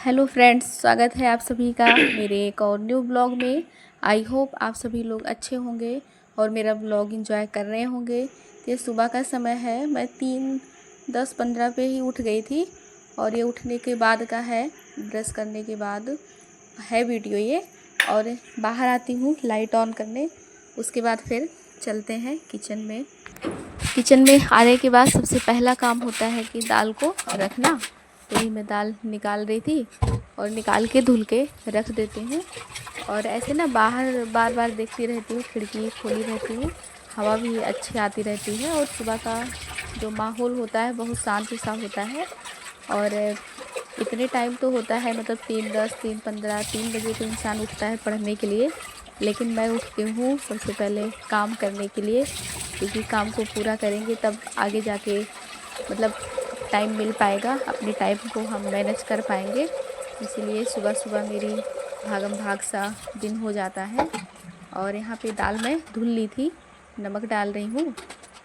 Hello friends, स्वागत है आप सभी का मेरे एक और न्यू ब्लॉग में। आई होप आप सभी लोग अच्छे होंगे और मेरा ब्लॉग एंजॉय कर रहे होंगे। ये सुबह का समय है, मैं 3:10-15 पे ही उठ गई थी और ये उठने के बाद का है, ब्रश करने के बाद है वीडियो ये। और बाहर आती हूँ लाइट ऑन करने, उसके बाद फिर चलते हैं किचन में। किचन में आने के बाद सबसे पहला काम होता है कि दाल को रखना। यही मैं दाल निकाल रही थी और निकाल के धुल के रख देती हूँ। और ऐसे ना बाहर बार बार देखती रहती हूँ, खिड़की खोली रहती हूँ, हवा भी अच्छी आती रहती है और सुबह का जो माहौल होता है बहुत शांत सा होता है। और इतने टाइम तो होता है, मतलब 3:10, 3:15, 3 बजे तो इंसान उठता है पढ़ने के लिए, लेकिन मैं उठती हूँ सबसे पहले काम करने के लिए, क्योंकि काम को पूरा करेंगे तब आगे जाके मतलब टाइम मिल पाएगा, अपने टाइम को हम मैनेज कर पाएंगे। इसीलिए सुबह सुबह मेरी भागम भाग सा दिन हो जाता है। और यहाँ पे दाल मैं धुल ली थी, नमक डाल रही हूँ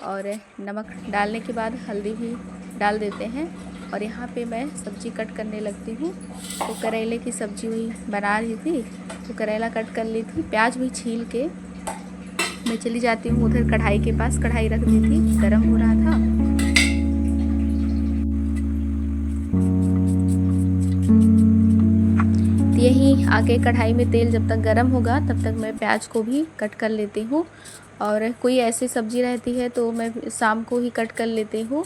और नमक डालने के बाद हल्दी भी डाल देते हैं। और यहाँ पे मैं सब्ज़ी कट करने लगती हूँ। तो करेले की सब्ज़ी वही बना रही थी, तो करेला कट कर ली थी, प्याज भी छील के मैं चली जाती हूँ उधर कढ़ाई के पास। कढ़ाई रख दी थी, गर्म हो रहा था। तो यही आगे कढ़ाई में तेल जब तक गर्म होगा तब तक मैं प्याज को भी कट कर लेती हूँ। और कोई ऐसी सब्ज़ी रहती है तो मैं शाम को ही कट कर लेती हूँ।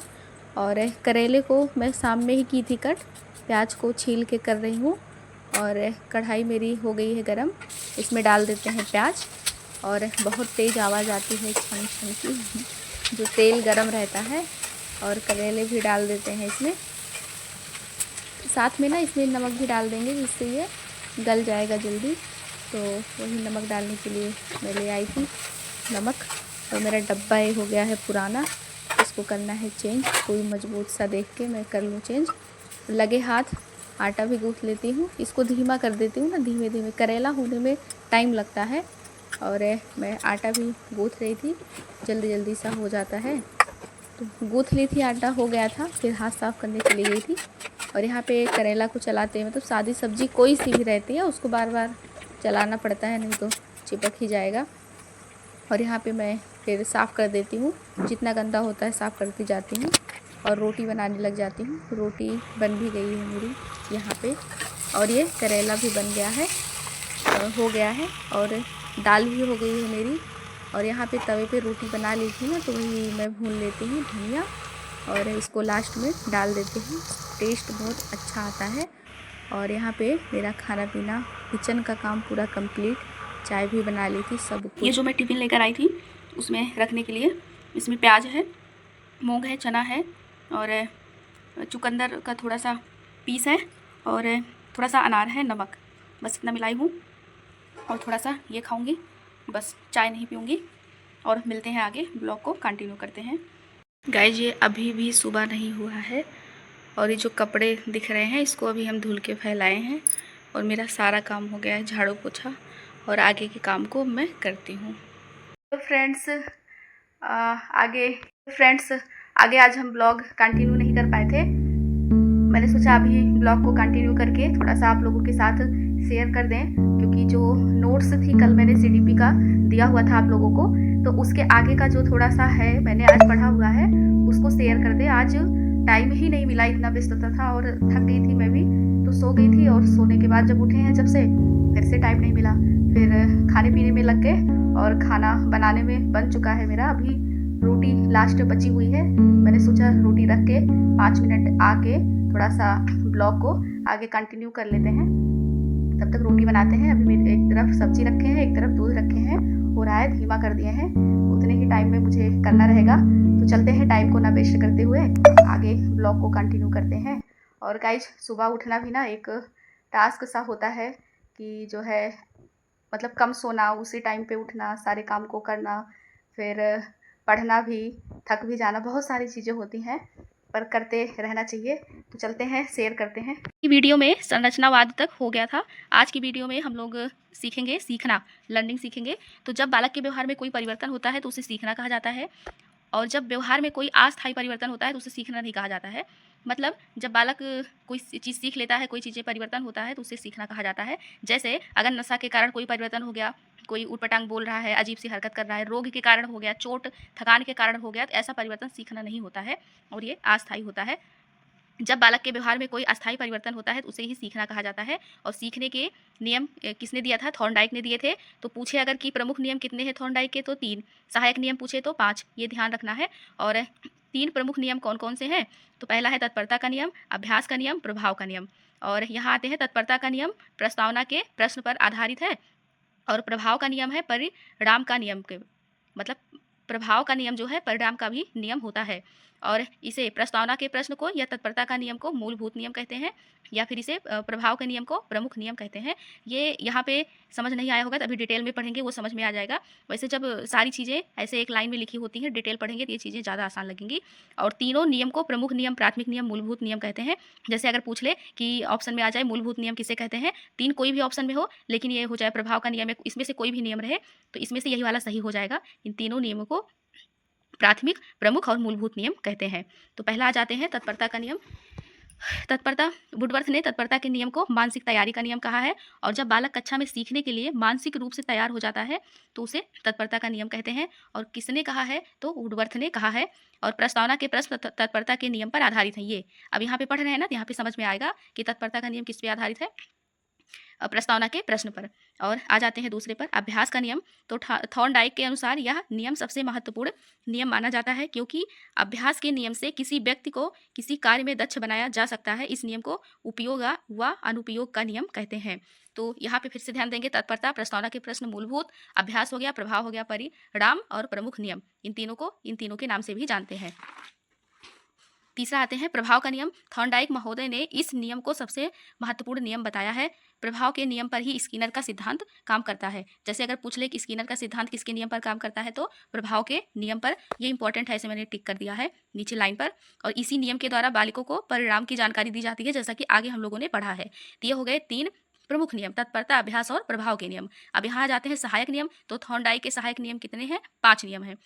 और करेले को मैं शाम में ही की थी कट, प्याज को छील के कर रही हूँ। और कढ़ाई मेरी हो गई है गरम, इसमें डाल देते हैं प्याज। और बहुत तेज़ आवाज़ आती है छन छन की जो तेल गरम रहता है। और करेले भी डाल देते हैं इसमें, साथ में ना इसमें नमक भी डाल देंगे जिससे ये गल जाएगा जल्दी। तो वही नमक डालने के लिए मैं ले आई थी नमक। और मेरा डब्बा ये हो गया है पुराना, इसको करना है चेंज, कोई मजबूत सा देख के मैं कर लूँ चेंज। लगे हाथ आटा भी गूँथ लेती हूँ, इसको धीमा कर देती हूँ ना, धीमे धीमे करेला होने में टाइम लगता है। और मैं आटा भी गूँथ रही थी, जल्दी जल्दी सा हो जाता है। तो गूँथ ली थी, आटा हो गया था, फिर हाथ साफ़ करने चली गई थी। और यहाँ पे करेला को चलाते हैं, मतलब सादी सब्ज़ी कोई सी भी रहती है उसको बार बार चलाना पड़ता है, नहीं तो चिपक ही जाएगा। और यहाँ पे मैं फिर साफ़ कर देती हूँ, जितना गंदा होता है साफ़ करती जाती हूँ। और रोटी बनाने लग जाती हूँ। रोटी बन भी गई है मेरी यहाँ पे, और ये करेला भी बन गया है, हो गया है। और दाल भी हो गई है मेरी। और यहाँ पे तवे पे रोटी बना ली थी ना, तो वही मैं भून लेती हूँ धनिया, और इसको लास्ट में डाल देती हूँ, टेस्ट बहुत अच्छा आता है। और यहाँ पे मेरा खाना पीना, किचन का काम पूरा कंप्लीट, चाय भी बना ली थी, सब कुछ। ये जो मैं टिफ़िन लेकर आई थी उसमें रखने के लिए, इसमें प्याज है, मूंग है, चना है, और चुकंदर का थोड़ा सा पीस है, और थोड़ा सा अनार है, नमक, बस इतना मिलाई हूँ। और थोड़ा सा ये खाऊंगी, बस चाय नहीं पीऊँगी। और मिलते हैं आगे, ब्लॉग को कंटिन्यू करते हैं। गाइस, ये अभी भी सुबह नहीं हुआ है और ये जो कपड़े दिख रहे हैं इसको अभी हम धुल के फैलाए हैं। और मेरा सारा काम हो गया है, झाड़ू पोछा, और आगे के काम को मैं करती हूँ। तो फ्रेंड्स आगे आज हम ब्लॉग कंटिन्यू नहीं कर पाए थे। मैंने सोचा अभी ब्लॉग को कंटिन्यू करके थोड़ा सा आप लोगों के साथ शेयर कर दें, क्योंकि जो नोट्स थी कल मैंने CDP का दिया हुआ था आप लोगों को, तो उसके आगे का जो थोड़ा सा है मैंने आज पढ़ा हुआ है, उसको शेयर कर दें। आज टाइम ही नहीं मिला, इतना व्यस्तता था और थक गई थी मैं भी, तो सो गई थी। और सोने के बाद जब उठे हैं जब से, फिर से टाइम नहीं मिला, फिर खाने पीने में लग गए। और खाना बनाने में बन चुका है मेरा, अभी रोटी लास्ट बची हुई है। मैंने सोचा रोटी रख के 5 मिनट आके थोड़ा सा ब्लॉग को आगे कंटिन्यू कर लेते हैं, तब तक रोटी बनाते हैं। अभी मेरे एक तरफ सब्जी रखे हैं, एक तरफ दूध रखे हैं, हो रहा है, धीमा कर दिए हैं, उतने ही टाइम में मुझे करना रहेगा। तो चलते हैं, टाइम को ना वेस्ट करते हुए आगे ब्लॉग को कंटिन्यू करते हैं। और गाइज, सुबह उठना भी ना एक टास्क सा होता है कि जो है मतलब कम सोना, उसी टाइम पे उठना, सारे काम को करना, फिर पढ़ना भी, थक भी जाना, बहुत सारी चीज़ें होती हैं, पर करते रहना चाहिए। तो चलते हैं, शेयर करते हैं। वीडियो में संरचनावाद तक हो गया था। आज की वीडियो में हम लोग सीखना, लर्निंग सीखेंगे। तो जब बालक के व्यवहार में कोई परिवर्तन होता है तो उसे सीखना कहा जाता है। और जब व्यवहार में कोई अस्थायी परिवर्तन होता है तो उसे सीखना नहीं कहा जाता है। मतलब जब बालक कोई चीज़ सीख लेता है, कोई चीज़ें परिवर्तन होता है तो उसे सीखना कहा जाता है। जैसे अगर नशा के कारण कोई परिवर्तन हो गया, कोई ऊटपटांग बोल रहा है, अजीब सी हरकत कर रहा है, रोग के कारण हो गया, चोट थकान के कारण हो गया, तो ऐसा परिवर्तन सीखना नहीं होता है और ये अस्थायी होता है। जब बालक के व्यवहार में कोई अस्थायी परिवर्तन होता है तो उसे ही सीखना कहा जाता है। और सीखने के नियम किसने दिया था? थॉर्नडाइक ने दिए थे। तो पूछे अगर कि प्रमुख नियम कितने हैं थॉर्नडाइक के, तो 3। सहायक नियम पूछे तो 5, ये ध्यान रखना है। और 3 प्रमुख नियम कौन कौन से हैं? तो पहला है तत्परता का नियम, अभ्यास का नियम, प्रभाव का नियम। और यहाँ आते हैं तत्परता का नियम प्रस्तावना के प्रश्न पर आधारित है, और प्रभाव का नियम है परिणाम का नियम के, मतलब प्रभाव का नियम जो है परिणाम का भी नियम होता है। और इसे प्रस्तावना के प्रश्न को या तत्परता का नियम को मूलभूत नियम कहते हैं, या फिर इसे प्रभाव के नियम को प्रमुख नियम कहते हैं। ये यहाँ पे समझ नहीं आया होगा तो अभी डिटेल में पढ़ेंगे, वो समझ में आ जाएगा। वैसे जब सारी चीज़ें ऐसे एक लाइन में लिखी होती हैं, डिटेल पढ़ेंगे तो ये चीज़ें ज़्यादा आसान लगेंगी। और तीनों नियम को प्रमुख नियम, प्राथमिक नियम, मूलभूत नियम कहते हैं। जैसे अगर पूछ ले कि ऑप्शन में आ जाए मूलभूत नियम किसे कहते हैं, 3 कोई भी ऑप्शन में हो, लेकिन ये हो जाए प्रभाव का नियम है, इसमें से कोई भी नियम रहे तो इसमें से यही वाला सही हो जाएगा। इन तीनों नियमों को प्राथमिक, प्रमुख और मूलभूत नियम कहते हैं। तो पहला आ जाते हैं तत्परता का नियम। तत्परता, वुडवर्थ ने तत्परता के नियम को मानसिक तैयारी का नियम कहा है। और जब बालक कक्षा में सीखने के लिए मानसिक रूप से तैयार हो जाता है तो उसे तत्परता का नियम कहते हैं। और किसने कहा है? तो वुडवर्थ ने कहा है। और प्रस्तावना के प्रश्न तत्परता के नियम पर आधारित हैं। ये अब यहाँ पे पढ़ रहे हैं ना, तो यहाँ पे समझ में आएगा कि तत्परता का नियम किस पे आधारित है, प्रस्तावना के प्रश्न पर। और आ जाते हैं दूसरे पर, अभ्यास का नियम। तो थॉर्नडाइक के अनुसार यह नियम सबसे महत्वपूर्ण नियम माना जाता है, क्योंकि अभ्यास के नियम से किसी व्यक्ति को किसी कार्य में दक्ष बनाया जा सकता है। इस नियम को उपयोग व अनुपयोग का नियम कहते हैं। तो यहाँ पे फिर से ध्यान देंगे, तत्परता, प्रस्तावना के प्रश्न, मूलभूत, अभ्यास हो गया, प्रभाव हो गया, परिणाम और प्रमुख नियम, इन तीनों के नाम से भी जानते हैं। तीसरा आते हैं प्रभाव का नियम। थॉर्नडाइक महोदय ने इस नियम को सबसे महत्वपूर्ण नियम बताया है। प्रभाव के नियम पर ही स्किनर का सिद्धांत काम करता है। जैसे अगर पूछ ले कि स्किनर का सिद्धांत किसके नियम पर काम करता है, तो प्रभाव के नियम पर। ये इंपॉर्टेंट है, इसे मैंने टिक कर दिया है नीचे लाइन पर। और इसी नियम के द्वारा बालकों को परिणाम की जानकारी दी जाती है, जैसा कि आगे हम लोगों ने पढ़ा है। तो ये हो गए 3 प्रमुख नियम, तत्परता, अभ्यास और प्रभाव के नियम। अब यहाँ आ जाते हैं सहायक नियम। तो थॉर्नडाइक के सहायक नियम कितने हैं? 5 नियम हैं।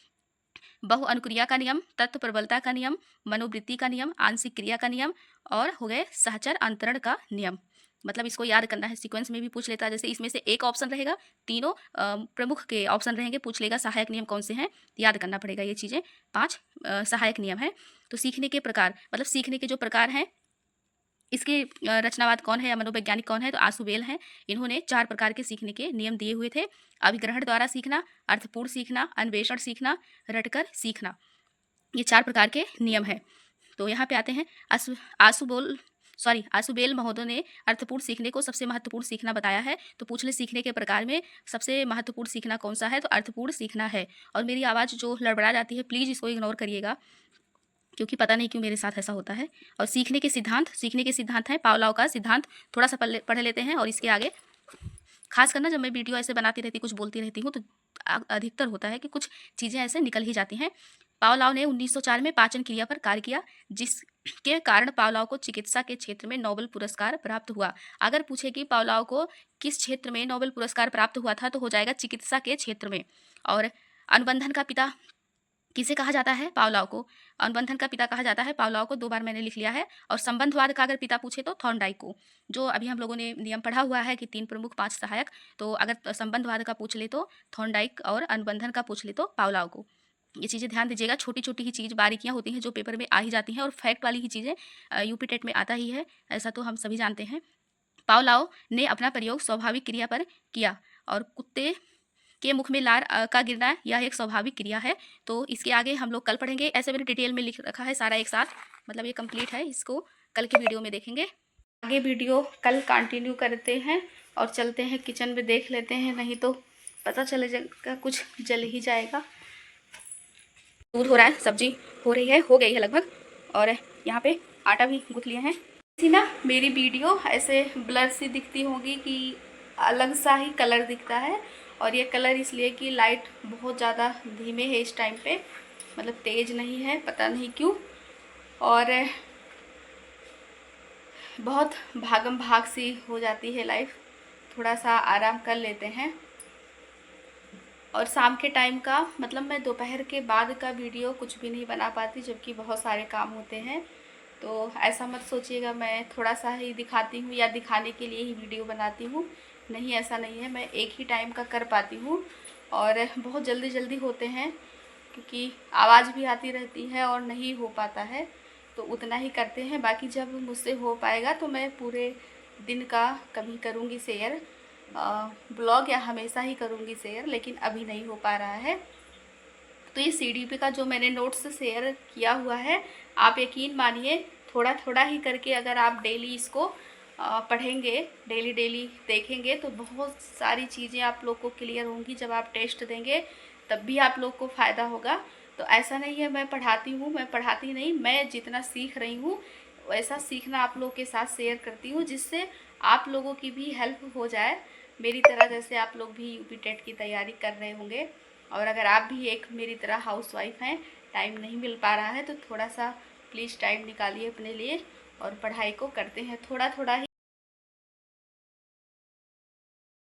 बहु अनुक्रिया का नियम, तत्व प्रबलता का नियम, मनोवृत्ति का नियम, आंशिक क्रिया का नियम, और हो गए सहचर अंतरण का नियम। मतलब इसको याद करना है, सीक्वेंस में भी पूछ लेता है। जैसे इसमें से एक ऑप्शन रहेगा, तीनों प्रमुख के ऑप्शन रहेंगे, पूछ लेगा सहायक नियम कौन से हैं, याद करना पड़ेगा ये चीज़ें। 5 सहायक नियम हैं। तो सीखने के प्रकार, मतलब सीखने के जो प्रकार हैं, इसके रचनावाद कौन है या मनोवैज्ञानिक कौन है? तो आसुबेल हैं। इन्होंने 4 प्रकार के सीखने के नियम दिए हुए थे। अभिग्रहण द्वारा सीखना, अर्थपूर्ण सीखना, अन्वेषण सीखना, रटकर सीखना, ये 4 प्रकार के नियम हैं। तो यहाँ पे आते हैं, आसुबेल महोदय ने अर्थपूर्ण सीखने को सबसे महत्वपूर्ण सीखना बताया है। तो पूछ ले सीखने के प्रकार में सबसे महत्वपूर्ण सीखना कौन सा है? तो अर्थपूर्ण सीखना है। और मेरी आवाज़ जो लड़बड़ा जाती है, प्लीज़ इसको इग्नोर करिएगा, क्योंकि पता नहीं क्यों मेरे साथ ऐसा होता है। और सीखने के सिद्धांत हैं पावलोव का सिद्धांत, थोड़ा सा पढ़ लेते हैं। और इसके आगे खास करना, जब मैं वीडियो ऐसे बनाती रहती, कुछ बोलती रहती हूँ, तो अधिकतर होता है कि कुछ चीज़ें ऐसे निकल ही जाती हैं। पावलोव ने 1904 में पाचन क्रिया पर कार्य किया, जिसके कारण पावलोव को चिकित्सा के क्षेत्र में नोबेल पुरस्कार प्राप्त हुआ। अगर पूछे कि पावलोव को किस क्षेत्र में नोबेल पुरस्कार प्राप्त हुआ था, तो हो जाएगा चिकित्सा के क्षेत्र में। और अनुबंधन का पिता किसे कहा जाता है? पावलोव को। अनुबंधन का पिता कहा जाता है पावलोव को, 2 बार मैंने लिख लिया है। और संबंधवाद का अगर पिता पूछे तो थॉर्नडाइक को। जो अभी हम लोगों ने नियम पढ़ा हुआ है कि 3 प्रमुख 5 सहायक, तो अगर संबंधवाद का पूछ ले तो थॉर्नडाइक, और अनुबंधन का पूछ ले तो पावलोव को। ये चीज़ें ध्यान दीजिएगा, छोटी छोटी ही चीज़, बारीकियाँ होती हैं जो पेपर में आ ही जाती हैं, और फैक्ट वाली ही चीज़ें यूपी टेट में आता ही है, ऐसा तो हम सभी जानते हैं। पावलोव ने अपना प्रयोग स्वाभाविक क्रिया पर किया, और कुत्ते के मुख में लार का गिरना, यह एक स्वाभाविक क्रिया है। तो इसके आगे हम लोग कल पढ़ेंगे। ऐसे मैंने डिटेल में लिख रखा है सारा एक साथ, मतलब ये कंप्लीट है, इसको कल की वीडियो में देखेंगे। आगे वीडियो कल कंटिन्यू करते हैं और चलते हैं किचन में, देख लेते हैं, नहीं तो पता चले जाएगा कुछ जल ही जाएगा। दूध हो रहा है, सब्जी हो रही है, हो गई है लगभग, और यहाँ पे आटा भी गूँथ लिए हैं। इसी ना मेरी वीडियो ऐसे ब्लर सी दिखती होगी कि अलग सा ही कलर दिखता है, और ये कलर इसलिए कि लाइट बहुत ज़्यादा धीमे है इस टाइम पे, मतलब तेज़ नहीं है, पता नहीं क्यों। और बहुत भागम भाग सी हो जाती है लाइफ, थोड़ा सा आराम कर लेते हैं। और शाम के टाइम का मतलब मैं दोपहर के बाद का वीडियो कुछ भी नहीं बना पाती, जबकि बहुत सारे काम होते हैं। तो ऐसा मत सोचिएगा मैं थोड़ा सा ही दिखाती हूँ या दिखाने के लिए ही वीडियो बनाती हूँ, नहीं ऐसा नहीं है। मैं एक ही टाइम का कर पाती हूँ और बहुत जल्दी जल्दी होते हैं, क्योंकि आवाज़ भी आती रहती है और नहीं हो पाता है, तो उतना ही करते हैं। बाकी जब मुझसे हो पाएगा तो मैं पूरे दिन का कभी करूँगी शेयर, ब्लॉग या हमेशा ही करूँगी शेयर, लेकिन अभी नहीं हो पा रहा है। तो ये CDP का जो मैंने नोट्स शेयर किया हुआ है, आप यकीन मानिए थोड़ा थोड़ा ही करके अगर आप डेली इसको पढ़ेंगे, डेली डेली देखेंगे, तो बहुत सारी चीज़ें आप लोग को क्लियर होंगी। जब आप टेस्ट देंगे तब भी आप लोग को फ़ायदा होगा। तो ऐसा नहीं है मैं पढ़ाती हूँ, मैं पढ़ाती नहीं, मैं जितना सीख रही हूँ वैसा सीखना आप लोग के साथ शेयर करती हूँ, जिससे आप लोगों की भी हेल्प हो जाए मेरी तरह। जैसे आप लोग भी UP टेट की तैयारी कर रहे होंगे, और अगर आप भी एक मेरी तरह हाउसवाइफ हैं, टाइम नहीं मिल पा रहा है, तो थोड़ा सा प्लीज़ टाइम निकालिए अपने लिए और पढ़ाई को करते हैं थोड़ा थोड़ा ही।